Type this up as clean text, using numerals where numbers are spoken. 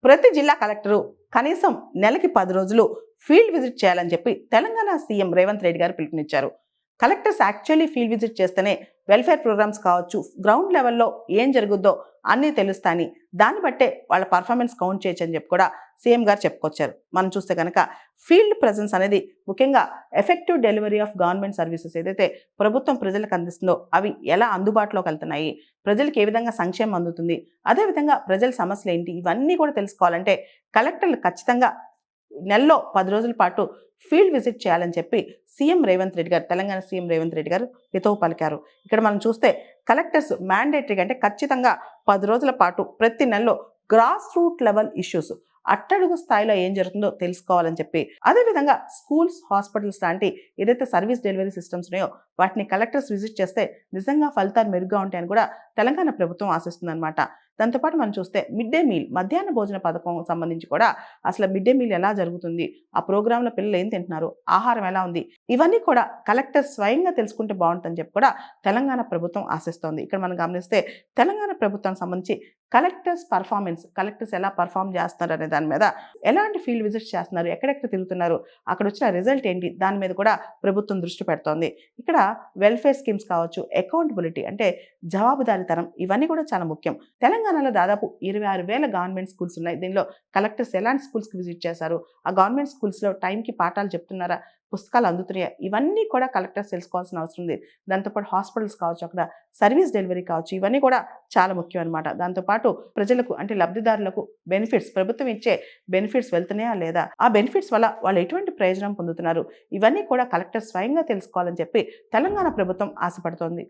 ప్రతి జిల్లా కలెక్టరు కనీసం నెలకి 10 రోజులు ఫీల్డ్ విజిట్ చేయాలని చెప్పి తెలంగాణ సీఎం రేవంత్ రెడ్డి గారు పిలుపునిచ్చారు. కలెక్టర్స్ యాక్చువల్లీ ఫీల్డ్ విజిట్ చేస్తేనే వెల్ఫేర్ ప్రోగ్రామ్స్ కావచ్చు, గ్రౌండ్ లెవెల్లో ఏం జరుగుద్దో అన్నీ తెలుస్తాయని, దాన్ని బట్టే వాళ్ళ పర్ఫార్మెన్స్ కౌంట్ చేయొచ్చు అని చెప్పి కూడా సీఎం గారు చెప్పుకొచ్చారు. మనం చూస్తే కనుక ఫీల్డ్ ప్రెజెన్స్ అనేది ముఖ్యంగా effective delivery of government services ఏదైతే ప్రభుత్వం ప్రజలకు అందిస్తుందో అవి ఎలా అందుబాటులోకి వెళ్తున్నాయి, ప్రజలకు ఏ విధంగా సంక్షేమం అందుతుంది, అదేవిధంగా ప్రజల సమస్యలు ఏంటి, ఇవన్నీ కూడా తెలుసుకోవాలంటే కలెక్టర్లు ఖచ్చితంగా నెలలో 10 రోజుల పాటు ఫీల్డ్ విజిట్ చేయాలని చెప్పి సీఎం రేవంత్ రెడ్డి గారు, తెలంగాణ సీఎం రేవంత్ రెడ్డి గారు హితవు పలికారు. ఇక్కడ మనం చూస్తే కలెక్టర్స్ మ్యాండేటరీగా అంటే ఖచ్చితంగా 10 రోజుల పాటు ప్రతి నెలలో గ్రాస్ రూట్ లెవెల్ ఇష్యూస్, అట్టడుగు స్థాయిలో ఏం జరుగుతుందో తెలుసుకోవాలని చెప్పి, అదేవిధంగా స్కూల్స్, హాస్పిటల్స్ లాంటి ఏదైతే సర్వీస్ డెలివరీ సిస్టమ్స్ ఉన్నాయో వాటిని కలెక్టర్స్ విజిట్ చేస్తే నిజంగా ఫలితాలు మెరుగ్గా ఉంటాయని కూడా తెలంగాణ ప్రభుత్వం ఆశిస్తుందన్నమాట. దాంతోపాటు మనం చూస్తే మిడ్ డే మీల్, మధ్యాహ్న భోజన పథకం సంబంధించి కూడా అసలు మిడ్ డే మీల్ ఎలా జరుగుతుంది, ఆ ప్రోగ్రాంలో పిల్లలు ఏం తింటున్నారు, ఆహారం ఎలా ఉంది, ఇవన్నీ కూడా కలెక్టర్ స్వయంగా తెలుసుకుంటే బాగుంటుందని చెప్పి కూడా తెలంగాణ ప్రభుత్వం ఆశిస్తోంది. ఇక్కడ మనం గమనిస్తే తెలంగాణ ప్రభుత్వానికి సంబంధించి కలెక్టర్స్ పర్ఫార్మెన్స్, కలెక్టర్స్ ఎలా పర్ఫార్మ్ చేస్తున్నారు అనే దాని మీద, ఎలాంటి ఫీల్డ్ విజిట్స్ చేస్తున్నారు, ఎక్కడెక్కడ తిరుగుతున్నారు, అక్కడ వచ్చిన రిజల్ట్ ఏంటి, దాని మీద కూడా ప్రభుత్వం దృష్టి పెడుతోంది. ఇక్కడ వెల్ఫేర్ స్కీమ్స్ కావచ్చు, అకౌంటబిలిటీ అంటే జవాబుదారీతనం, ఇవన్నీ కూడా చాలా ముఖ్యం. తెలంగాణలో దాదాపు 26,000 గవర్నమెంట్ స్కూల్స్ ఉన్నాయి. దీనిలో కలెక్టర్స్ ఎలాంటి స్కూల్స్కి విజిట్ చేశారు, ఆ గవర్నమెంట్ స్కూల్స్లో టైంకి పాఠాలు చెప్తున్నారా, పుస్తకాలు అందుతున్నాయా, ఇవన్నీ కూడా కలెక్టర్స్ తెలుసుకోవాల్సిన అవసరం ఉంది. దాంతోపాటు హాస్పిటల్స్ కావచ్చు, అక్కడ సర్వీస్ డెలివరీ కావచ్చు, ఇవన్నీ కూడా చాలా ముఖ్యం అనమాట. దాంతోపాటు ప్రజలకు అంటే లబ్ధిదారులకు బెనిఫిట్స్, ప్రభుత్వం ఇచ్చే బెనిఫిట్స్ వెళ్తున్నాయా లేదా, ఆ బెనిఫిట్స్ వల్ల వాళ్ళు ఎటువంటి ప్రయోజనం పొందుతున్నారు, ఇవన్నీ కూడా కలెక్టర్ స్వయంగా తెలుసుకోవాలని చెప్పి తెలంగాణ ప్రభుత్వం ఆశపడుతోంది.